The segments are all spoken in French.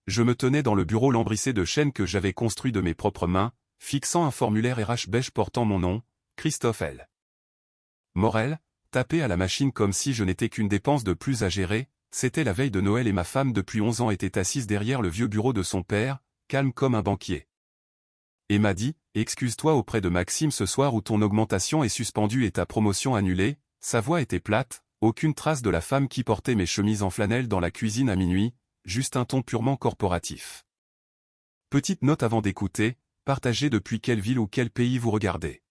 Je me tenais dans le bureau lambrissé de chêne que j'avais construit de mes propres mains, fixant un formulaire RH beige portant mon nom, Christophe L. Morel, tapé à la machine comme si je n'étais qu'une dépense de plus à gérer. C'était la veille de Noël et ma femme depuis 11 ans était assise derrière le vieux bureau de son père, calme comme un banquier. Et m'a dit, excuse-toi auprès de Maxime ce soir où ton augmentation est suspendue et ta promotion annulée. Sa voix était plate, aucune trace de la femme qui portait mes chemises en flanelle dans la cuisine à minuit, juste un ton purement corporatif. Petite note avant d'écouter, partagez depuis quelle ville ou quel pays vous regardez.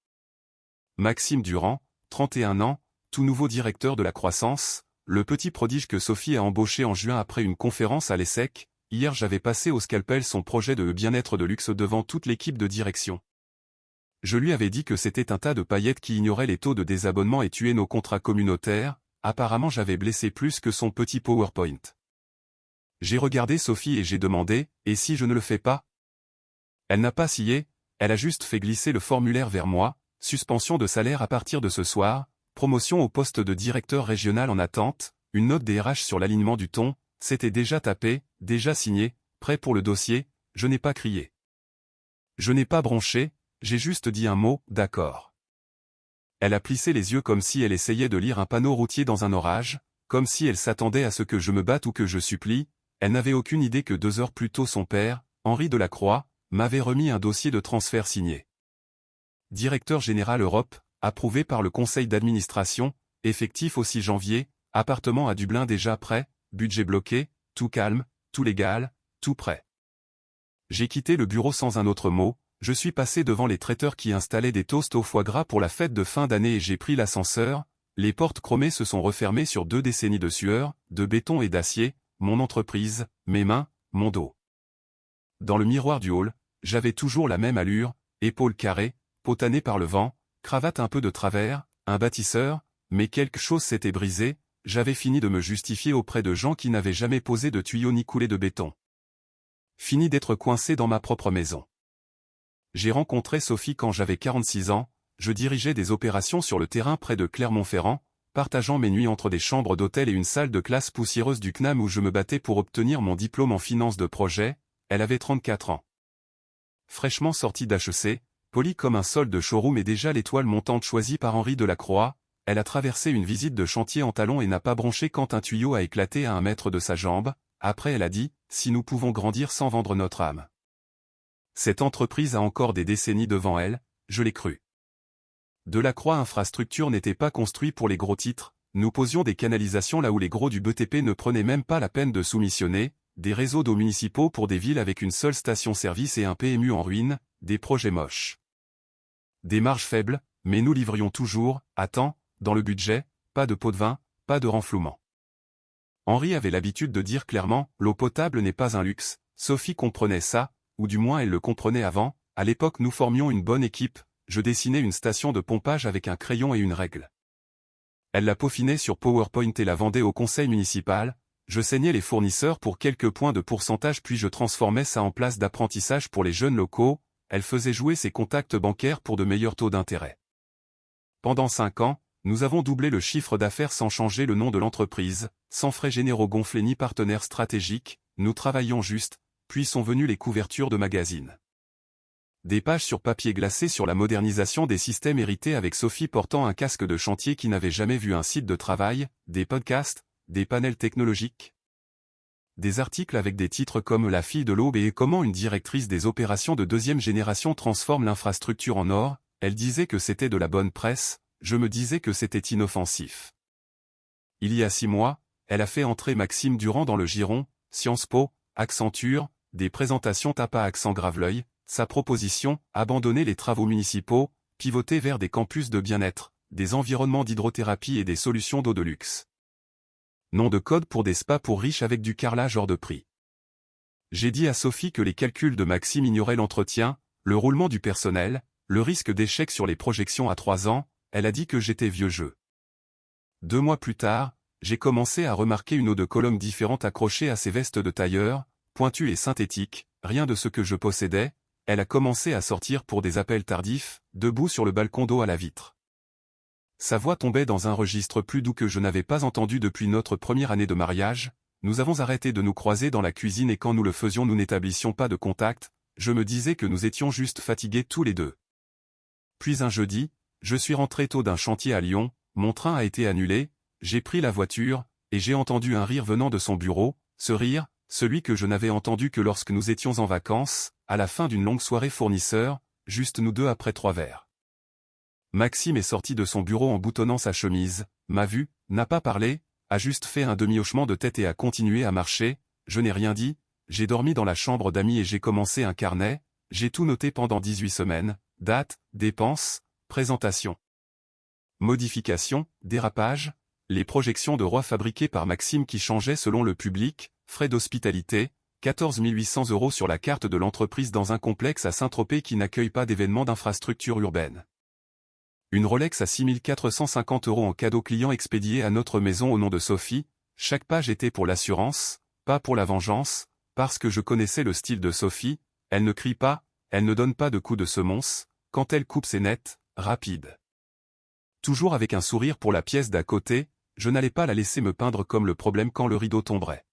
Maxime Durand, 31 ans, tout nouveau directeur de la croissance, le petit prodige que Sophie a embauché en juin après une conférence à l'ESSEC. Hier j'avais passé au scalpel son projet de bien-être de luxe devant toute l'équipe de direction. Je lui avais dit que c'était un tas de paillettes qui ignorait les taux de désabonnement et tuait nos contrats communautaires. Apparemment j'avais blessé plus que son petit PowerPoint. J'ai regardé Sophie et j'ai demandé, et si je ne le fais pas? Elle n'a pas scié, elle a juste fait glisser le formulaire vers moi, suspension de salaire à partir de ce soir, promotion au poste de directeur régional en attente, une note des RH sur l'alignement du ton, c'était déjà tapé, déjà signé, prêt pour le dossier, je n'ai pas crié. Je n'ai pas bronché, j'ai juste dit un mot, d'accord. Elle a plissé les yeux comme si elle essayait de lire un panneau routier dans un orage, comme si elle s'attendait à ce que je me batte ou que je supplie. Elle n'avait aucune idée que 2 heures plus tôt son père, Henri Delacroix, m'avait remis un dossier de transfert signé. Directeur général Europe, approuvé par le conseil d'administration, effectif au 6 janvier, appartement à Dublin déjà prêt, budget bloqué, tout calme, tout légal, tout prêt. J'ai quitté le bureau sans un autre mot, je suis passé devant les traiteurs qui installaient des toasts au foie gras pour la fête de fin d'année et j'ai pris l'ascenseur. Les portes chromées se sont refermées sur 2 décennies de sueur, de béton et d'acier, mon entreprise, mes mains, mon dos. Dans le miroir du hall, j'avais toujours la même allure, épaules carrées, peau tannée par le vent, cravate un peu de travers, un bâtisseur, mais quelque chose s'était brisé, j'avais fini de me justifier auprès de gens qui n'avaient jamais posé de tuyaux ni coulé de béton. Fini d'être coincé dans ma propre maison. J'ai rencontré Sophie quand j'avais 46 ans, je dirigeais des opérations sur le terrain près de Clermont-Ferrand, partageant mes nuits entre des chambres d'hôtel et une salle de classe poussiéreuse du CNAM où je me battais pour obtenir mon diplôme en finance de projet. Elle avait 34 ans. Fraîchement sortie d'HEC, polie comme un sol de showroom et déjà l'étoile montante choisie par Henri Delacroix, elle a traversé une visite de chantier en talons et n'a pas bronché quand un tuyau a éclaté à 1 mètre de sa jambe. Après elle a dit, si nous pouvons grandir sans vendre notre âme. Cette entreprise a encore des décennies devant elle, je l'ai cru. Delacroix Infrastructure n'était pas construit pour les gros titres, nous posions des canalisations là où les gros du BTP ne prenaient même pas la peine de soumissionner, des réseaux d'eau municipaux pour des villes avec une seule station-service et un PMU en ruine, des projets moches. Des marges faibles, mais nous livrions toujours, à temps, dans le budget, pas de pot de vin, pas de renflouement. Henri avait l'habitude de dire clairement, l'eau potable n'est pas un luxe, Sophie comprenait ça, ou du moins elle le comprenait avant, à l'époque nous formions une bonne équipe, je dessinais une station de pompage avec un crayon et une règle. Elle la peaufinait sur PowerPoint et la vendait au conseil municipal, je saignais les fournisseurs pour quelques points de pourcentage puis je transformais ça en place d'apprentissage pour les jeunes locaux, elle faisait jouer ses contacts bancaires pour de meilleurs taux d'intérêt. Pendant 5 ans, nous avons doublé le chiffre d'affaires sans changer le nom de l'entreprise, sans frais généraux gonflés ni partenaires stratégiques, nous travaillions juste, puis sont venues les couvertures de magazines. Des pages sur papier glacé sur la modernisation des systèmes hérités avec Sophie portant un casque de chantier qui n'avait jamais vu un site de travail, des podcasts, des panels technologiques. Des articles avec des titres comme La fille de l'aube et comment une directrice des opérations de 2e génération transforme l'infrastructure en or, elle disait que c'était de la bonne presse, je me disais que c'était inoffensif. Il y a 6 mois, elle a fait entrer Maxime Durand dans le giron, Sciences Po, Accenture, des présentations tape à accent grave-l'œil, sa proposition, abandonner les travaux municipaux, pivoter vers des campus de bien-être, des environnements d'hydrothérapie et des solutions d'eau de luxe. Nom de code pour des spas pour riches avec du carrelage hors de prix. J'ai dit à Sophie que les calculs de Maxime ignoraient l'entretien, le roulement du personnel, le risque d'échec sur les projections à 3 ans, elle a dit que j'étais vieux jeu. 2 mois plus tard, j'ai commencé à remarquer une eau de colonne différente accrochée à ses vestes de tailleur, pointue et synthétique, rien de ce que je possédais. Elle a commencé à sortir pour des appels tardifs, debout sur le balcon d'eau à la vitre. Sa voix tombait dans un registre plus doux que je n'avais pas entendu depuis notre première année de mariage, nous avons arrêté de nous croiser dans la cuisine et quand nous le faisions nous n'établissions pas de contact, je me disais que nous étions juste fatigués tous les deux. Puis un jeudi, je suis rentré tôt d'un chantier à Lyon, mon train a été annulé, j'ai pris la voiture, et j'ai entendu un rire venant de son bureau, ce rire, celui que je n'avais entendu que lorsque nous étions en vacances, à la fin d'une longue soirée fournisseur, juste nous deux après 3 verres. Maxime est sorti de son bureau en boutonnant sa chemise, m'a vu, n'a pas parlé, a juste fait un demi-hochement de tête et a continué à marcher, je n'ai rien dit, j'ai dormi dans la chambre d'amis et j'ai commencé un carnet, j'ai tout noté pendant 18 semaines, date, dépenses, présentation. Modification, dérapage, les projections de roi fabriquées par Maxime qui changeaient selon le public, frais d'hospitalité, 14 800 € sur la carte de l'entreprise dans un complexe à Saint-Tropez qui n'accueille pas d'événements d'infrastructure urbaine. Une Rolex à 6 450 € en cadeau client expédié à notre maison au nom de Sophie, chaque page était pour l'assurance, pas pour la vengeance, parce que je connaissais le style de Sophie, elle ne crie pas, elle ne donne pas de coups de semonce, quand elle coupe c'est net, rapide. Toujours avec un sourire pour la pièce d'à côté, je n'allais pas la laisser me peindre comme le problème quand le rideau tomberait.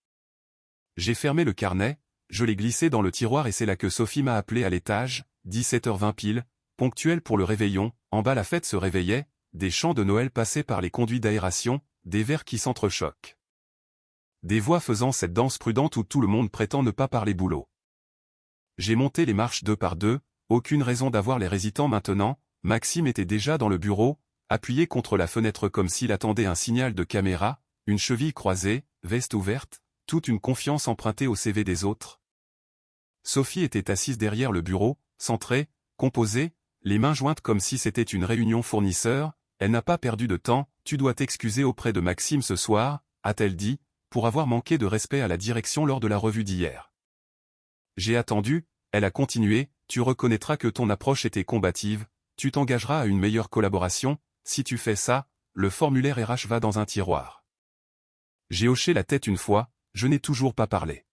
J'ai fermé le carnet, je l'ai glissé dans le tiroir et c'est là que Sophie m'a appelé à l'étage, 17h20 pile, ponctuel pour le réveillon, en bas la fête se réveillait, des chants de Noël passaient par les conduits d'aération, des verres qui s'entrechoquent. Des voix faisant cette danse prudente où tout le monde prétend ne pas parler boulot. J'ai monté les marches 2 par 2, aucune raison d'avoir les résistants maintenant, Maxime était déjà dans le bureau, appuyé contre la fenêtre comme s'il attendait un signal de caméra, une cheville croisée, veste ouverte, toute une confiance empruntée au CV des autres. Sophie était assise derrière le bureau, centrée, composée, les mains jointes comme si c'était une réunion fournisseur, elle n'a pas perdu de temps, tu dois t'excuser auprès de Maxime ce soir, a-t-elle dit, pour avoir manqué de respect à la direction lors de la revue d'hier. J'ai attendu, elle a continué, tu reconnaîtras que ton approche était combative, tu t'engageras à une meilleure collaboration, si tu fais ça, le formulaire RH va dans un tiroir. J'ai hoché la tête une fois, je n'ai toujours pas parlé.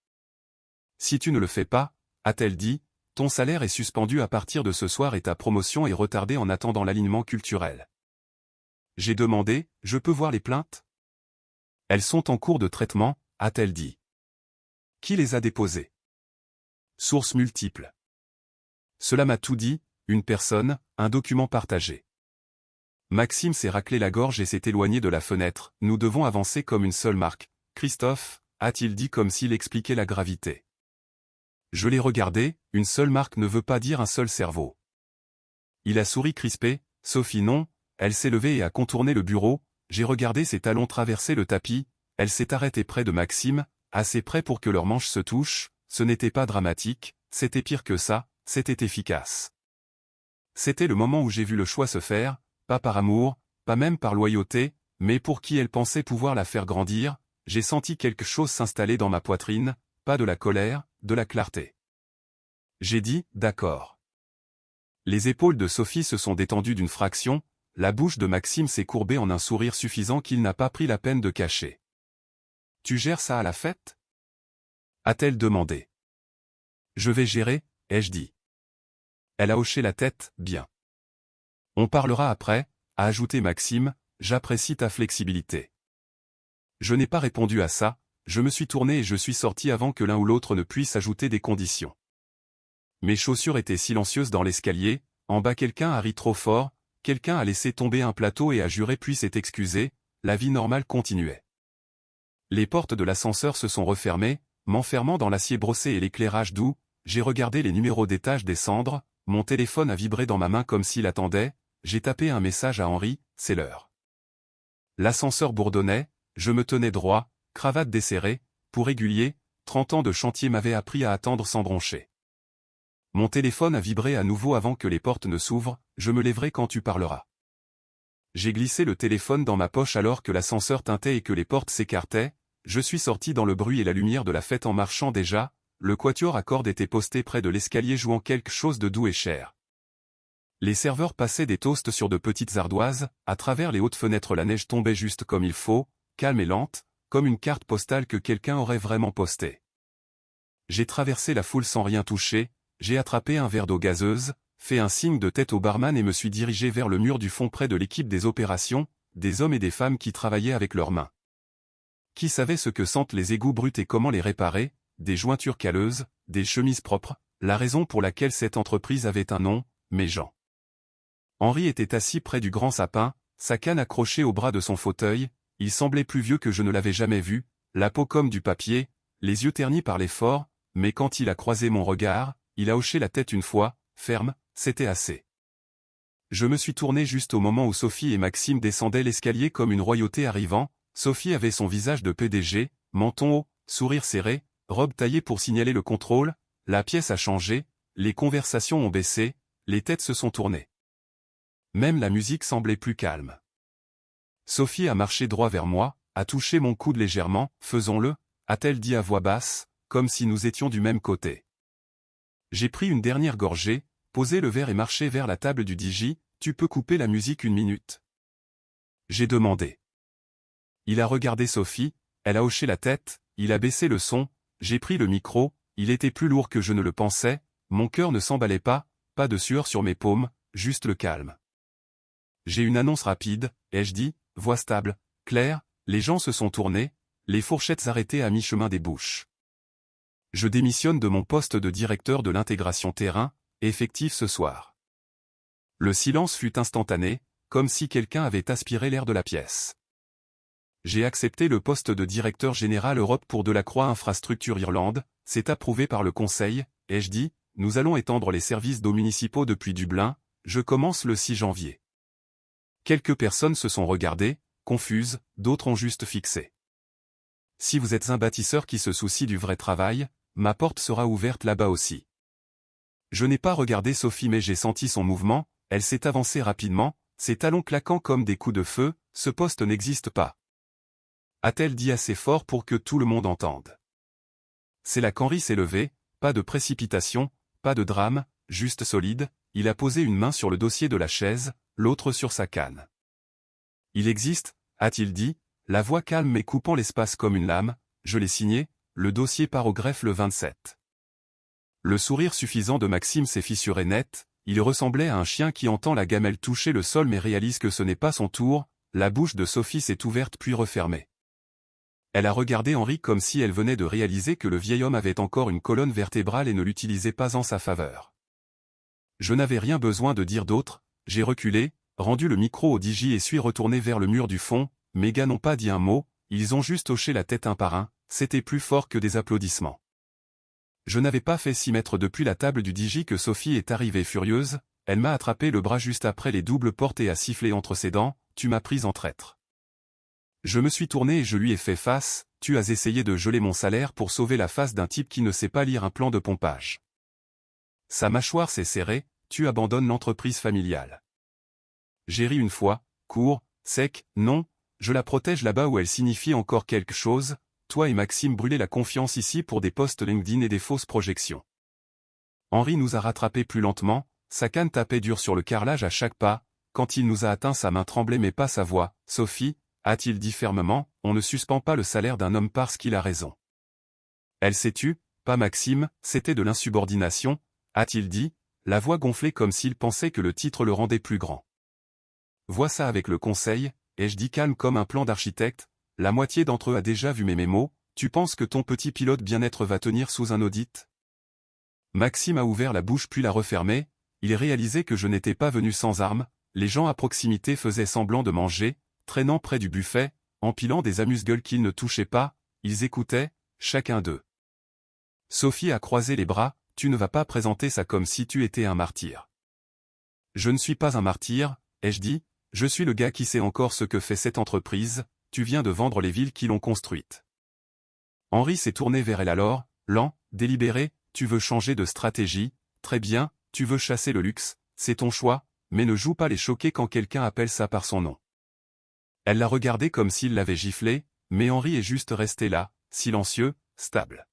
Si tu ne le fais pas, a-t-elle dit, ton salaire est suspendu à partir de ce soir et ta promotion est retardée en attendant l'alignement culturel. J'ai demandé, je peux voir les plaintes? Elles sont en cours de traitement, a-t-elle dit. Qui les a déposées? Sources multiples. Cela m'a tout dit, une personne, un document partagé. Maxime s'est raclé la gorge et s'est éloigné de la fenêtre, nous devons avancer comme une seule marque. Christophe, a-t-il dit comme s'il expliquait la gravité. Je l'ai regardé, une seule marque ne veut pas dire un seul cerveau. Il a souri crispé, Sophie non, elle s'est levée et a contourné le bureau, j'ai regardé ses talons traverser le tapis, elle s'est arrêtée près de Maxime, assez près pour que leurs manches se touchent, ce n'était pas dramatique, c'était pire que ça, c'était efficace. C'était le moment où j'ai vu le choix se faire, pas par amour, pas même par loyauté, mais pour qui elle pensait pouvoir la faire grandir, j'ai senti quelque chose s'installer dans ma poitrine, pas de la colère, de la clarté. J'ai dit, d'accord. Les épaules de Sophie se sont détendues d'une fraction, la bouche de Maxime s'est courbée en un sourire suffisant qu'il n'a pas pris la peine de cacher. Tu gères ça à la fête? A-t-elle demandé. Je vais gérer, ai-je dit. Elle a hoché la tête, bien. On parlera après, a ajouté Maxime, j'apprécie ta flexibilité. Je n'ai pas répondu à ça, je me suis tourné et je suis sorti avant que l'un ou l'autre ne puisse ajouter des conditions. Mes chaussures étaient silencieuses dans l'escalier, en bas quelqu'un a ri trop fort, quelqu'un a laissé tomber un plateau et a juré puis s'est excusé, la vie normale continuait. Les portes de l'ascenseur se sont refermées, m'enfermant dans l'acier brossé et l'éclairage doux, j'ai regardé les numéros d'étage descendre, mon téléphone a vibré dans ma main comme s'il attendait, j'ai tapé un message à Henri, c'est l'heure. L'ascenseur bourdonnait, je me tenais droit, cravate desserrée, pour régulier, 30 ans de chantier m'avaient appris à attendre sans broncher. Mon téléphone a vibré à nouveau avant que les portes ne s'ouvrent, je me lèverai quand tu parleras. J'ai glissé le téléphone dans ma poche alors que l'ascenseur tintait et que les portes s'écartaient, je suis sorti dans le bruit et la lumière de la fête en marchant déjà, le quatuor à cordes était posté près de l'escalier jouant quelque chose de doux et cher. Les serveurs passaient des toasts sur de petites ardoises, à travers les hautes fenêtres la neige tombait juste comme il faut, calme et lente, comme une carte postale que quelqu'un aurait vraiment postée. J'ai traversé la foule sans rien toucher, j'ai attrapé un verre d'eau gazeuse, fait un signe de tête au barman et me suis dirigé vers le mur du fond près de l'équipe des opérations, des hommes et des femmes qui travaillaient avec leurs mains. Qui savait ce que sentent les égouts bruts et comment les réparer, des jointures calleuses, des chemises propres, la raison pour laquelle cette entreprise avait un nom, Méjean. Henri était assis près du grand sapin, sa canne accrochée au bras de son fauteuil, il semblait plus vieux que je ne l'avais jamais vu, la peau comme du papier, les yeux ternis par l'effort, mais quand il a croisé mon regard, il a hoché la tête une fois, ferme, c'était assez. Je me suis tourné juste au moment où Sophie et Maxime descendaient l'escalier comme une royauté arrivant. Sophie avait son visage de PDG, menton haut, sourire serré, robe taillée pour signaler le contrôle, la pièce a changé, les conversations ont baissé, les têtes se sont tournées. Même la musique semblait plus calme. Sophie a marché droit vers moi, a touché mon coude légèrement, faisons-le, a-t-elle dit à voix basse, comme si nous étions du même côté. J'ai pris une dernière gorgée, posé le verre et marché vers la table du DJ, tu peux couper la musique une minute. J'ai demandé. Il a regardé Sophie, elle a hoché la tête, il a baissé le son, j'ai pris le micro, il était plus lourd que je ne le pensais, mon cœur ne s'emballait pas de sueur sur mes paumes, juste le calme. J'ai une annonce rapide, ai-je dit, voix stable, claire, les gens se sont tournés, les fourchettes arrêtées à mi-chemin des bouches. Je démissionne de mon poste de directeur de l'intégration terrain, effectif ce soir. Le silence fut instantané, comme si quelqu'un avait aspiré l'air de la pièce. J'ai accepté le poste de directeur général Europe pour Delacroix Infrastructure Irlande, c'est approuvé par le Conseil, ai-je dit, nous allons étendre les services d'eau municipaux depuis Dublin, je commence le 6 janvier. Quelques personnes se sont regardées, confuses, d'autres ont juste fixé. Si vous êtes un bâtisseur qui se soucie du vrai travail, ma porte sera ouverte là-bas aussi. Je n'ai pas regardé Sophie mais j'ai senti son mouvement, elle s'est avancée rapidement, ses talons claquant comme des coups de feu, ce poste n'existe pas. A-t-elle dit assez fort pour que tout le monde entende. C'est là qu'Henri s'est levé, pas de précipitation, pas de drame, juste solide, il a posé une main sur le dossier de la chaise, l'autre sur sa canne. Il existe, a-t-il dit, la voix calme mais coupant l'espace comme une lame, je l'ai signé, le dossier part au greffe le 27. Le sourire suffisant de Maxime s'est fissuré net, il ressemblait à un chien qui entend la gamelle toucher le sol mais réalise que ce n'est pas son tour, la bouche de Sophie s'est ouverte puis refermée. Elle a regardé Henri comme si elle venait de réaliser que le vieil homme avait encore une colonne vertébrale et ne l'utilisait pas en sa faveur. Je n'avais rien besoin de dire d'autre, j'ai reculé, rendu le micro au DJ et suis retourné vers le mur du fond, mes gars n'ont pas dit un mot, ils ont juste hoché la tête un par un, c'était plus fort que des applaudissements. Je n'avais pas fait 6 mètres depuis la table du DJ que Sophie est arrivée furieuse, elle m'a attrapé le bras juste après les doubles portes et a sifflé entre ses dents, tu m'as prise en traître. Je me suis tourné et je lui ai fait face, tu as essayé de geler mon salaire pour sauver la face d'un type qui ne sait pas lire un plan de pompage. Sa mâchoire s'est serrée, tu abandonnes l'entreprise familiale. J'ai ri une fois, court, sec, non, je la protège là-bas où elle signifie encore quelque chose, toi et Maxime brûlez la confiance ici pour des posts LinkedIn et des fausses projections. Henri nous a rattrapés plus lentement, sa canne tapait dur sur le carrelage à chaque pas, quand il nous a atteints sa main tremblait mais pas sa voix, Sophie, a-t-il dit fermement, on ne suspend pas le salaire d'un homme parce qu'il a raison. Elle s'est tue, pas Maxime, c'était de l'insubordination, a-t-il dit, la voix gonflée comme s'il pensait que le titre le rendait plus grand. Vois ça avec le conseil, ai-je dit calme comme un plan d'architecte, la moitié d'entre eux a déjà vu mes mémos, tu penses que ton petit pilote bien-être va tenir sous un audit? Maxime a ouvert la bouche puis l'a refermée, il réalisait que je n'étais pas venu sans armes, les gens à proximité faisaient semblant de manger, traînant près du buffet, empilant des amuse-gueules qu'ils ne touchaient pas, ils écoutaient, chacun d'eux. Sophie a croisé les bras, tu ne vas pas présenter ça comme si tu étais un martyr. Je ne suis pas un martyr, ai-je dit, je suis le gars qui sait encore ce que fait cette entreprise, tu viens de vendre les villes qui l'ont construite. Henri s'est tourné vers elle alors, lent, délibéré, tu veux changer de stratégie, très bien, tu veux chasser le luxe, c'est ton choix, mais ne joue pas les choqués quand quelqu'un appelle ça par son nom. Elle l'a regardé comme s'il l'avait giflé, mais Henri est juste resté là, silencieux, stable.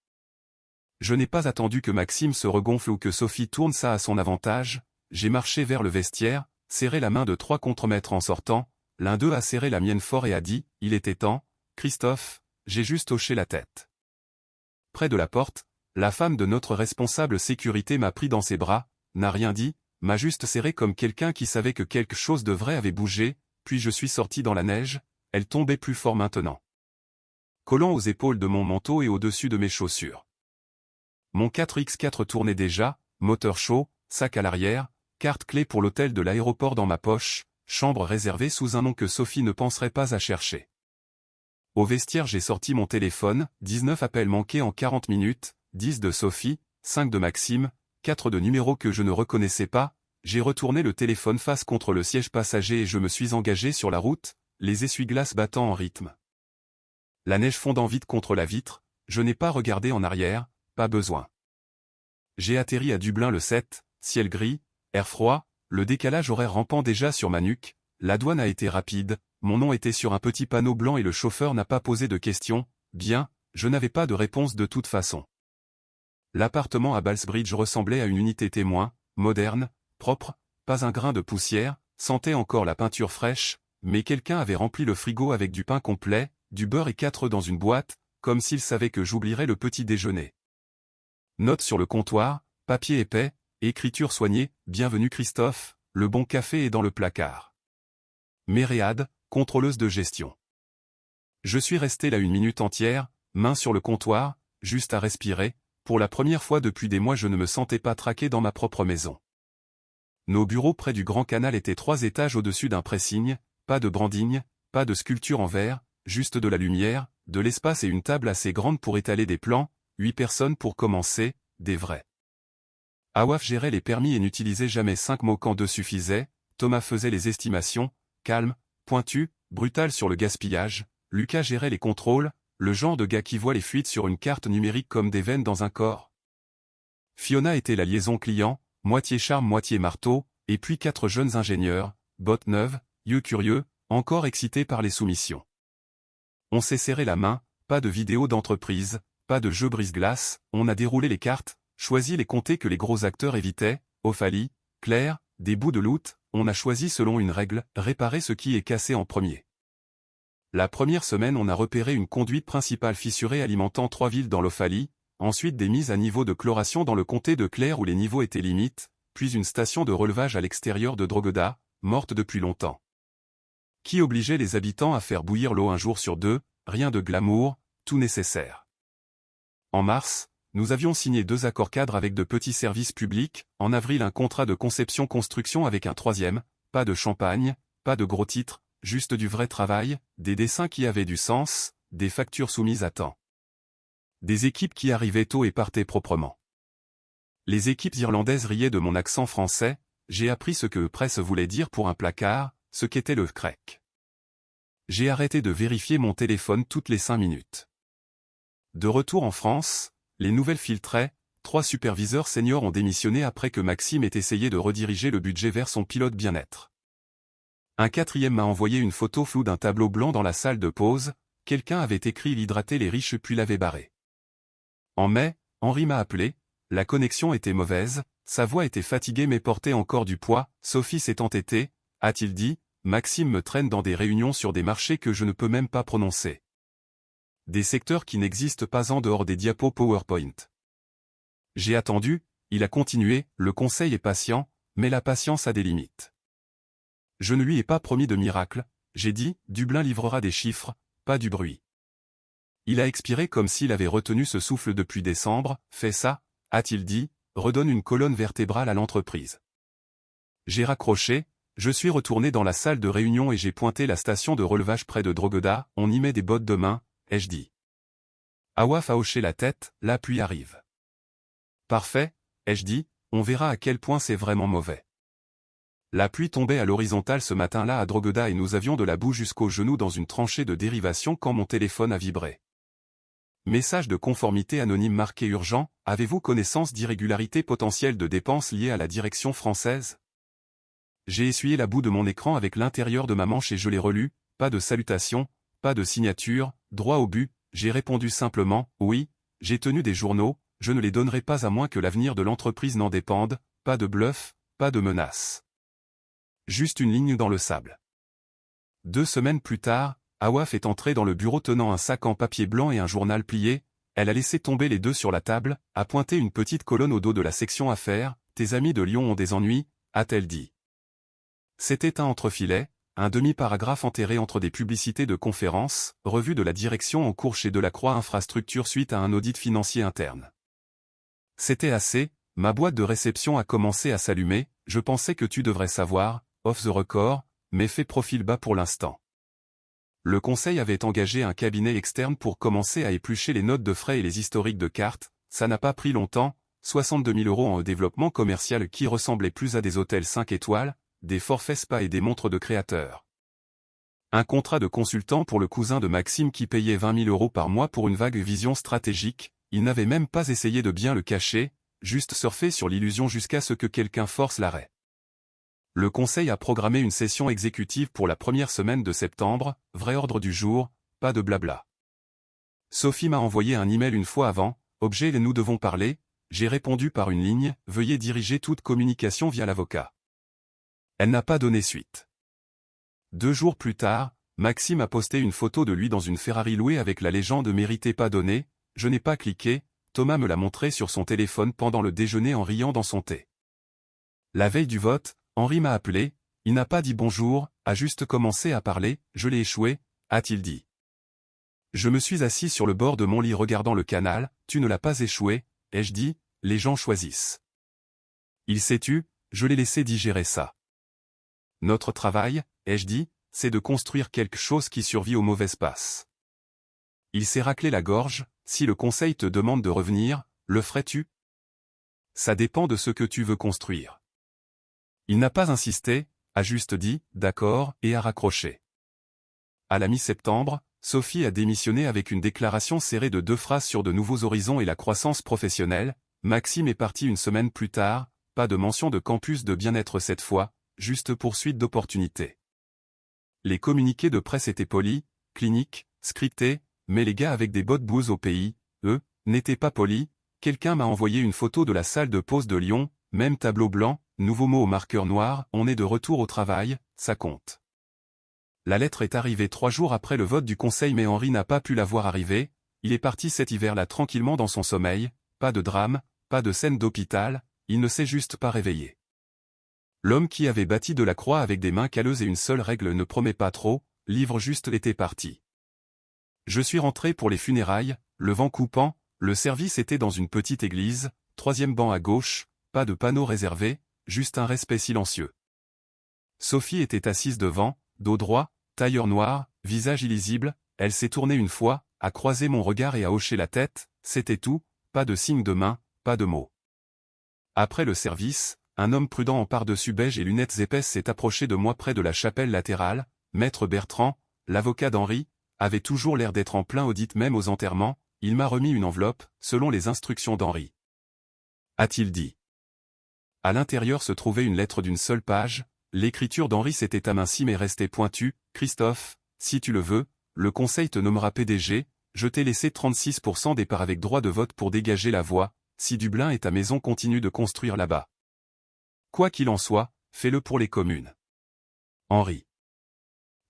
Je n'ai pas attendu que Maxime se regonfle ou que Sophie tourne ça à son avantage, j'ai marché vers le vestiaire, serré la main de 3 contremaîtres en sortant, l'un d'eux a serré la mienne fort et a dit, il était temps, Christophe, j'ai juste hoché la tête. Près de la porte, la femme de notre responsable sécurité m'a pris dans ses bras, n'a rien dit, m'a juste serré comme quelqu'un qui savait que quelque chose de vrai avait bougé, puis je suis sorti dans la neige, elle tombait plus fort maintenant. collant aux épaules de mon manteau et au-dessus de mes chaussures. Mon 4x4 tournait déjà, moteur chaud, sac à l'arrière, carte clé pour l'hôtel de l'aéroport dans ma poche, chambre réservée sous un nom que Sophie ne penserait pas à chercher. Au vestiaire j'ai sorti mon téléphone, 19 appels manqués en 40 minutes, 10 de Sophie, 5 de Maxime, 4 de numéros que je ne reconnaissais pas, j'ai retourné le téléphone face contre le siège passager et je me suis engagé sur la route, les essuie-glaces battant en rythme. La neige fondant vite contre la vitre, je n'ai pas regardé en arrière, pas besoin. J'ai atterri à Dublin le 7, ciel gris, air froid, le décalage horaire rampant déjà sur ma nuque, la douane a été rapide, mon nom était sur un petit panneau blanc et le chauffeur n'a pas posé de questions, bien, je n'avais pas de réponse de toute façon. L'appartement à Ballsbridge ressemblait à une unité témoin, moderne, propre, pas un grain de poussière, sentait encore la peinture fraîche, mais quelqu'un avait rempli le frigo avec du pain complet, du beurre et 4 œufs dans une boîte, comme s'il savait que j'oublierais le petit déjeuner. Note sur le comptoir, papier épais, écriture soignée, bienvenue Christophe, le bon café est dans le placard. Méréade, contrôleuse de gestion. Je suis resté là une minute entière, main sur le comptoir, juste à respirer, pour la première fois depuis des mois je ne me sentais pas traqué dans ma propre maison. Nos bureaux près du Grand Canal étaient 3 étages au-dessus d'un pressing, pas de branding, pas de sculpture en verre, juste de la lumière, de l'espace et une table assez grande pour étaler des plans, 8 personnes pour commencer, des vrais. Awaf gérait les permis et n'utilisait jamais 5 mots quand 2 suffisaient, Thomas faisait les estimations, calme, pointu, brutal sur le gaspillage, Lucas gérait les contrôles, le genre de gars qui voit les fuites sur une carte numérique comme des veines dans un corps. Fiona était la liaison client, moitié charme moitié marteau, et puis 4 jeunes ingénieurs, bottes neuves, yeux curieux, encore excités par les soumissions. On s'est serré la main, pas de vidéo d'entreprise, pas de jeu brise-glace, on a déroulé les cartes, choisi les comtés que les gros acteurs évitaient, Ophalie, Claire, des bouts de loot, on a choisi selon une règle, réparer ce qui est cassé en premier. La première semaine on a repéré une conduite principale fissurée alimentant 3 villes dans l'Ophalie, ensuite des mises à niveau de chloration dans le comté de Clare où les niveaux étaient limites, puis une station de relevage à l'extérieur de Drogheda, morte depuis longtemps. Qui obligeait les habitants à faire bouillir l'eau un jour sur 2, rien de glamour, tout nécessaire. En mars, nous avions signé 2 accords cadres avec de petits services publics, en avril un contrat de conception-construction avec un 3e, pas de champagne, pas de gros titres, juste du vrai travail, des dessins qui avaient du sens, des factures soumises à temps. Des équipes qui arrivaient tôt et partaient proprement. Les équipes irlandaises riaient de mon accent français, j'ai appris ce que presse voulait dire pour un placard, ce qu'était le crec. J'ai arrêté de vérifier mon téléphone toutes les 5 minutes. De retour en France, les nouvelles filtraient, 3 superviseurs seniors ont démissionné après que Maxime ait essayé de rediriger le budget vers son pilote bien-être. Un 4e m'a envoyé une photo floue d'un tableau blanc dans la salle de pause, quelqu'un avait écrit l'hydrater les riches puis l'avait barré. En mai, Henri m'a appelé, la connexion était mauvaise, sa voix était fatiguée mais portait encore du poids, Sophie s'est entêtée, a-t-il dit, Maxime me traîne dans des réunions sur des marchés que je ne peux même pas prononcer. Des secteurs qui n'existent pas en dehors des diapos PowerPoint. J'ai attendu, il a continué, le conseil est patient, mais la patience a des limites. Je ne lui ai pas promis de miracle, j'ai dit, Dublin livrera des chiffres, pas du bruit. Il a expiré comme s'il avait retenu ce souffle depuis décembre, fais ça, a-t-il dit, redonne une colonne vertébrale à l'entreprise. J'ai raccroché, je suis retourné dans la salle de réunion et j'ai pointé la station de relevage près de Drogheda, on y met des bottes de main, ai-je dit. Awaf a hoché la tête, la pluie arrive. Parfait, ai-je dit, on verra à quel point c'est vraiment mauvais. La pluie tombait à l'horizontale ce matin-là à Drogheda et nous avions de la boue jusqu'aux genoux dans une tranchée de dérivation quand mon téléphone a vibré. Message de conformité anonyme marqué urgent, avez-vous connaissance d'irrégularités potentielles de dépenses liées à la direction française? J'ai essuyé la boue de mon écran avec l'intérieur de ma manche et je l'ai relu, pas de salutation, pas de signature, droit au but, j'ai répondu simplement, oui, j'ai tenu des journaux, je ne les donnerai pas à moins que l'avenir de l'entreprise n'en dépende, pas de bluff, pas de menace. Juste une ligne dans le sable. 2 semaines plus tard, Awaf est entrée dans le bureau tenant un sac en papier blanc et un journal plié, elle a laissé tomber les 2 sur la table, a pointé une petite colonne au dos de la section affaires, tes amis de Lyon ont des ennuis, a-t-elle dit. C'était un entrefilet, un demi-paragraphe enterré entre des publicités de conférences, revue de la direction en cours chez Delacroix Infrastructure suite à un audit financier interne. C'était assez, ma boîte de réception a commencé à s'allumer, je pensais que tu devrais savoir, off the record, mais fais profil bas pour l'instant. Le conseil avait engagé un cabinet externe pour commencer à éplucher les notes de frais et les historiques de cartes, ça n'a pas pris longtemps, 62 000 € en développement commercial qui ressemblait plus à des hôtels 5 étoiles, des forfaits spa et des montres de créateurs. Un contrat de consultant pour le cousin de Maxime qui payait 20 000 € par mois pour une vague vision stratégique, il n'avait même pas essayé de bien le cacher, juste surfer sur l'illusion jusqu'à ce que quelqu'un force l'arrêt. Le conseil a programmé une session exécutive pour la première semaine de septembre, vrai ordre du jour, pas de blabla. Sophie m'a envoyé un email une fois avant, objet nous devons parler, j'ai répondu par une ligne, veuillez diriger toute communication via l'avocat. Elle n'a pas donné suite. 2 jours plus tard, Maxime a posté une photo de lui dans une Ferrari louée avec la légende « Mérité pas donné », je n'ai pas cliqué, Thomas me l'a montré sur son téléphone pendant le déjeuner en riant dans son thé. La veille du vote, Henri m'a appelé, il n'a pas dit bonjour, a juste commencé à parler, je l'ai échoué, a-t-il dit. Je me suis assis sur le bord de mon lit regardant le canal, tu ne l'as pas échoué, ai-je dit, les gens choisissent. Il s'est tu, je l'ai laissé digérer ça. Notre travail, ai-je dit, c'est de construire quelque chose qui survit aux mauvaises passes. Il s'est raclé la gorge, si le conseil te demande de revenir, le ferais-tu? Ça dépend de ce que tu veux construire. Il n'a pas insisté, a juste dit, d'accord, et a raccroché. À la mi-septembre, Sophie a démissionné avec une déclaration serrée de 2 phrases sur de nouveaux horizons et la croissance professionnelle, Maxime est parti une semaine plus tard, pas de mention de campus de bien-être cette fois, juste poursuite d'opportunités. Les communiqués de presse étaient polis, cliniques, scriptés, mais les gars avec des bottes bouses au pays, eux, n'étaient pas polis, quelqu'un m'a envoyé une photo de la salle de pause de Lyon, même tableau blanc, nouveau mot au marqueur noir, on est de retour au travail, ça compte. La lettre est arrivée 3 jours après le vote du conseil mais Henri n'a pas pu la voir arriver, il est parti cet hiver-là tranquillement dans son sommeil, pas de drame, pas de scène d'hôpital, il ne s'est juste pas réveillé. L'homme qui avait bâti Delacroix avec des mains calleuses et une seule règle ne promet pas trop, livre juste était parti. Je suis rentré pour les funérailles, le vent coupant, le service était dans une petite église, 3e banc à gauche, pas de panneau réservé, juste un respect silencieux. Sophie était assise devant, dos droit, tailleur noir, visage illisible, elle s'est tournée une fois, a croisé mon regard et a hoché la tête, c'était tout, pas de signe de main, pas de mots. Après le service, un homme prudent en par-dessus beige et lunettes épaisses s'est approché de moi près de la chapelle latérale, maître Bertrand, l'avocat d'Henri, avait toujours l'air d'être en plein audit même aux enterrements, il m'a remis une enveloppe, selon les instructions d'Henri. A-t-il dit. À l'intérieur se trouvait une lettre d'une seule page, l'écriture d'Henri s'était amincie mais restait pointue, Christophe, si tu le veux, le conseil te nommera PDG, je t'ai laissé 36% des parts avec droit de vote pour dégager la voie, si Dublin et ta maison continuent de construire là-bas. Quoi qu'il en soit, fais-le pour les communes. Henri.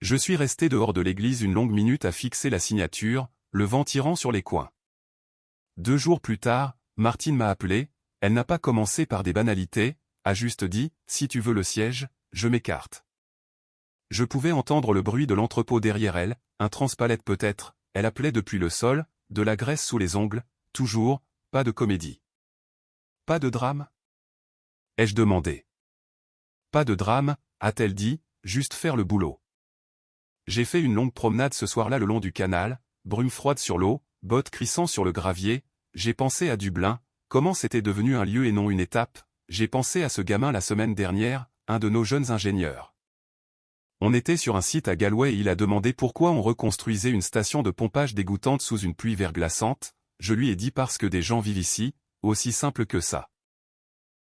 Je suis resté dehors de l'église une longue minute à fixer la signature, le vent tirant sur les coins. 2 jours plus tard, Martine m'a appelé, elle n'a pas commencé par des banalités, a juste dit, si tu veux le siège, je m'écarte. Je pouvais entendre le bruit de l'entrepôt derrière elle, un transpalette peut-être, elle appelait depuis le sol, de la graisse sous les ongles, toujours, pas de comédie. Pas de drame? Ai-je demandé. Pas de drame, a-t-elle dit, juste faire le boulot. J'ai fait une longue promenade ce soir-là le long du canal, brume froide sur l'eau, bottes crissant sur le gravier, j'ai pensé à Dublin, comment c'était devenu un lieu et non une étape, j'ai pensé à ce gamin la semaine dernière, un de nos jeunes ingénieurs. On était sur un site à Galway et il a demandé pourquoi on reconstruisait une station de pompage dégoûtante sous une pluie verglaçante, je lui ai dit parce que des gens vivent ici, aussi simple que ça.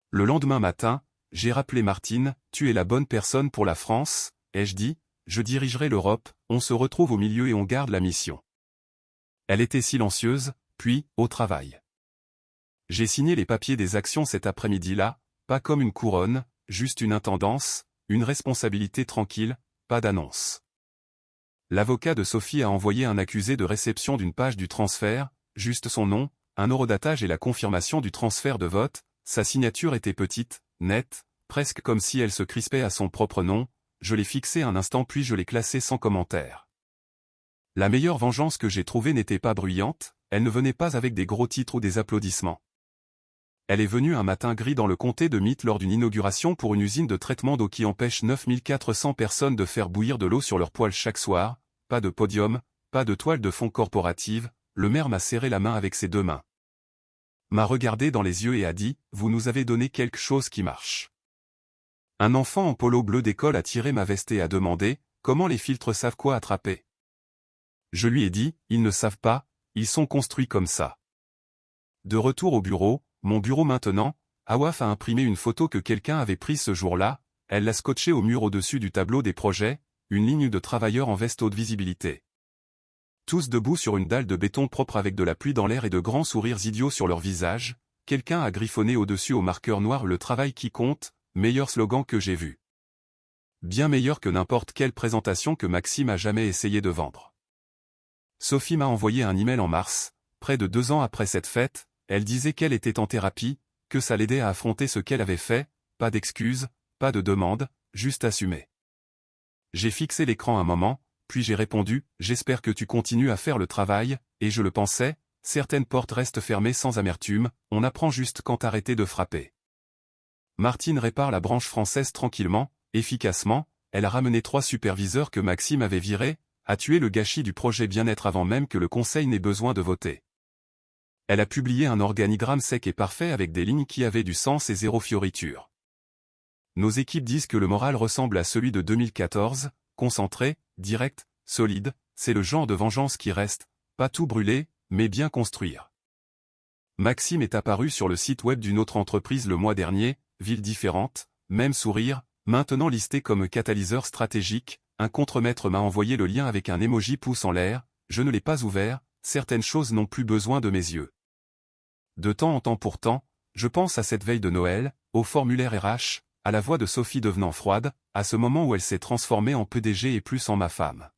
Le lendemain matin, j'ai rappelé Martine, tu es la bonne personne pour la France, ai-je dit, je dirigerai l'Europe, on se retrouve au milieu et on garde la mission. Elle était silencieuse, puis, au travail. J'ai signé les papiers des actions cet après-midi-là, pas comme une couronne, juste une intendance, une responsabilité tranquille, pas d'annonce. L'avocat de Sophie a envoyé un accusé de réception d'une page du transfert, juste son nom, un horodatage et la confirmation du transfert de vote, sa signature était petite, nette, presque comme si elle se crispait à son propre nom, je l'ai fixé un instant puis je l'ai classé sans commentaire. La meilleure vengeance que j'ai trouvée n'était pas bruyante, elle ne venait pas avec des gros titres ou des applaudissements. Elle est venue un matin gris dans le comté de Meath lors d'une inauguration pour une usine de traitement d'eau qui empêche 9400 personnes de faire bouillir de l'eau sur leurs poêles chaque soir, pas de podium, pas de toile de fond corporative, le maire m'a serré la main avec ses deux mains. M'a regardé dans les yeux et a dit « Vous nous avez donné quelque chose qui marche ». Un enfant en polo bleu d'école a tiré ma veste et a demandé « Comment les filtres savent quoi attraper ?» Je lui ai dit « Ils ne savent pas, ils sont construits comme ça ». De retour au bureau, mon bureau maintenant, Awaf a imprimé une photo que quelqu'un avait prise ce jour-là, elle l'a scotchée au mur au-dessus du tableau des projets, une ligne de travailleurs en veste haute visibilité. Tous debout sur une dalle de béton propre avec de la pluie dans l'air et de grands sourires idiots sur leur visage, quelqu'un a griffonné au-dessus au marqueur noir le travail qui compte, meilleur slogan que j'ai vu. Bien meilleur que n'importe quelle présentation que Maxime a jamais essayé de vendre. Sophie m'a envoyé un email en mars, près de 2 ans après cette fête, elle disait qu'elle était en thérapie, que ça l'aidait à affronter ce qu'elle avait fait, pas d'excuses, pas de demandes, juste assumer. J'ai fixé l'écran un moment, puis j'ai répondu « J'espère que tu continues à faire le travail », et je le pensais, certaines portes restent fermées sans amertume, on apprend juste quand arrêter de frapper. Martine répare la branche française tranquillement, efficacement, elle a ramené 3 superviseurs que Maxime avait virés, a tué le gâchis du projet bien-être avant même que le conseil n'ait besoin de voter. Elle a publié un organigramme sec et parfait avec des lignes qui avaient du sens et 0 fioriture. Nos équipes disent que le moral ressemble à celui de 2014, concentré, direct, solide, c'est le genre de vengeance qui reste, pas tout brûler, mais bien construire. Maxime est apparu sur le site web d'une autre entreprise le mois dernier, ville différente, même sourire, maintenant listé comme catalyseur stratégique, un contremaître m'a envoyé le lien avec un emoji pouce en l'air, je ne l'ai pas ouvert, certaines choses n'ont plus besoin de mes yeux. De temps en temps pourtant, je pense à cette veille de Noël, au formulaire RH, à la voix de Sophie devenant froide, à ce moment où elle s'est transformée en PDG et plus en ma femme.